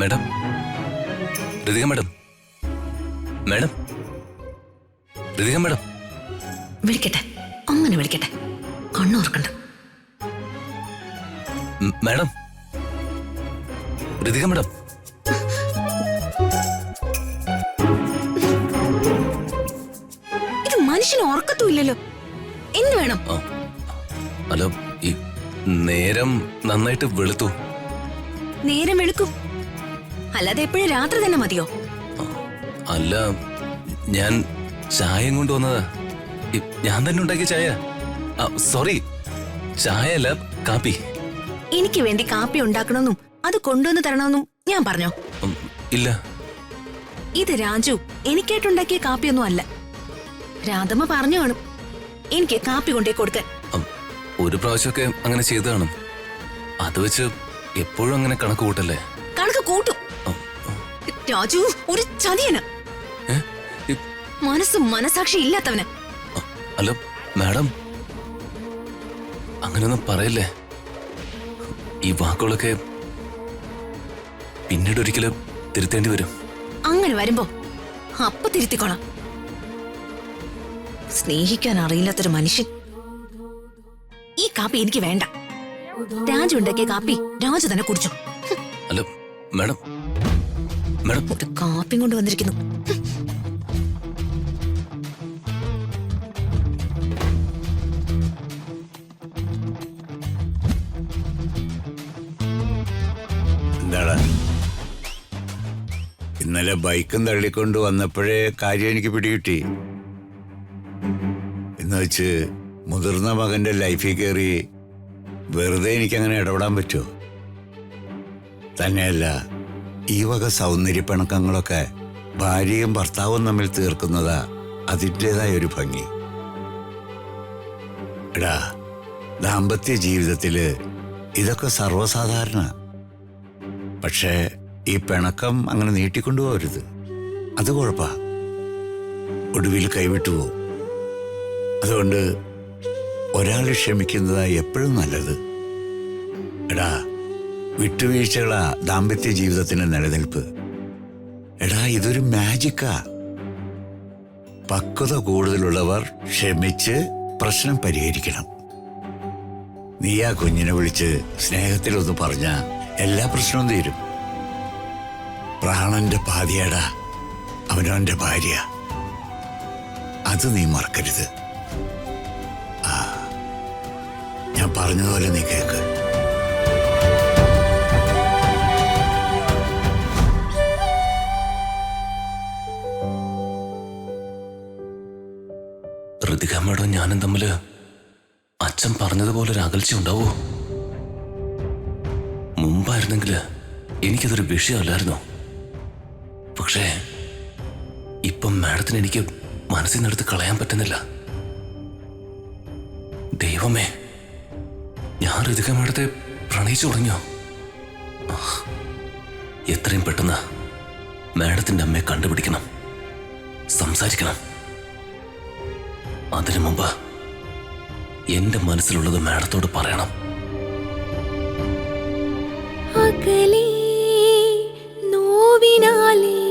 Madam, Rithika madam, madam, Rithika madam. വിളിക്കട്ടെ, അങ്ങനെ വിളിക്കട്ടെ, കണ്ണോർക്കണ്ട. Madam, Rithika madam. ഇത് മനുഷ്യന് ഉറക്കത്തുമില്ലല്ലോ. എന്ത് വേണം? അല്ല, ഈ നേരം നന്നായിട്ട് വെളുത്തു. നേരം വെളുക്കും, അല്ലാതെ എപ്പോഴും രാത്രി തന്നെ മതിയോ? അല്ല, ഞാൻ ചായയും കൊണ്ടുവന്നതാ. ഞാൻ തന്നെ ഉണ്ടാക്കിയ ചായ. സോറി, ചായ അല്ല, കാപ്പി. എനിക്ക് വേണ്ടി കാപ്പി ഉണ്ടാക്കണമെന്നും അത് കൊണ്ടുവന്ന് തരണമെന്നും ഞാൻ പറഞ്ഞോ? ഇല്ല. ഇത് രാജു എനിക്കായിട്ടുണ്ടാക്കിയ കാപ്പിയൊന്നും അല്ല. രാധമ്മ പറഞ്ഞു കാണും എനിക്ക് കാപ്പി കൊണ്ടേ കൊടുക്കാൻ. ഒരു പ്രാവശ്യമൊക്കെ അങ്ങനെ ചെയ്തു കാണും. അത് വെച്ച് എപ്പോഴും അങ്ങനെ കണക്ക് കൂട്ടല്ലേ? കണക്ക് കൂട്ടും. രാജു ഒരു ചതിയന്, മനസാക്ഷി ഇല്ലാത്തവന്. അല്ല മാഡം, അങ്ങനെയൊന്നും പറയല്ലേ. ഈ വാക്കുകളൊക്കെ പിന്നീട് ഒരിക്കലും തിരുത്തേണ്ടി വരും. അങ്ങനെ വരുമ്പോ അപ്പ തിരുത്തിക്കോളാം. സ്നേഹിക്കാൻ അറിയില്ലാത്തൊരു മനുഷ്യൻ. ഈ കാപ്പി എനിക്ക് വേണ്ട. രാജു ഉണ്ടാക്കിയ കാപ്പി രാജു തന്നെ കുടിച്ചു. അല്ല മാഡം, മാഡം ഒരു കാപ്പി കൊണ്ട് വന്നിരിക്കുന്നു. എന്താടാ, ഇന്നലെ ബൈക്കും തള്ളിക്കൊണ്ട് വന്നപ്പോഴേ കാര്യം എനിക്ക് പിടികിട്ടി. എന്ന് വെച്ച് മുതിർന്ന മകന്റെ ലൈഫിൽ കയറി വെറുതെ എനിക്കങ്ങനെ ഇടപെടാൻ പറ്റുമോ? തന്നെയല്ല, ഈ വക സൗന്ദര്യപ്പിണക്കങ്ങളൊക്കെ ഭാര്യയും ഭർത്താവും തമ്മിൽ തീർക്കുന്നതാ അതിൻ്റെതായ ഒരു ഭംഗി. എടാ, ദാമ്പത്യ ജീവിതത്തില് ഇതൊക്കെ സർവ്വസാധാരണ. പക്ഷേ ഈ പിണക്കം അങ്ങനെ നീട്ടിക്കൊണ്ടുപോകരുത്. അത് കുഴപ്പാ, ഒടുവിൽ കൈവിട്ടുപോകും. അതുകൊണ്ട് ഒരാൾ ക്ഷമിക്കുന്നതാ എപ്പോഴും നല്ലത്. എടാ, വിട്ടുവീഴ്ചകളാ ദാമ്പത്യ ജീവിതത്തിന്റെ നിലനിൽപ്പ്. എടാ, ഇതൊരു മാജിക്കാ. പക്വത കൂടുതലുള്ളവർ ക്ഷമിച്ച് പ്രശ്നം പരിഹരിക്കണം. നീ ആ കുഞ്ഞിനെ വിളിച്ച് സ്നേഹത്തിലൊന്ന് പറഞ്ഞ എല്ലാ പ്രശ്നവും തീരും. പ്രാണന്റെ പാതിയാടാ അവനവന്റെ ഭാര്യ. അത് നീ മറക്കരുത്. ഞാൻ പറഞ്ഞതുപോലെ നീ കേക്ക്. ഋതികമ്മയോടും ഞാനും തമ്മില് അച്ഛൻ പറഞ്ഞതുപോലെ ഒരു അകൽച്ച ഉണ്ടാവോ? മുമ്പായിരുന്നെങ്കില് എനിക്കതൊരു വിഷയമല്ലായിരുന്നു. പക്ഷേ ഇപ്പം മാഡത്തിന് എനിക്ക് മനസ്സിൽ നിന്നെടുത്ത് കളയാൻ പറ്റുന്നില്ല. ദൈവമേ, ഞാൻ ഋതിക മാഡത്തെ പ്രണയിച്ചു തുടങ്ങിയോ? എത്രയും പെട്ടെന്ന് മാഡത്തിന്റെ അമ്മയെ കണ്ടുപിടിക്കണം, സംസാരിക്കണം. അതിനു മുമ്പ് എന്റെ മനസ്സിലുള്ളത് മാഡത്തോട് പറയണം. അകലേ നോവിനാലേ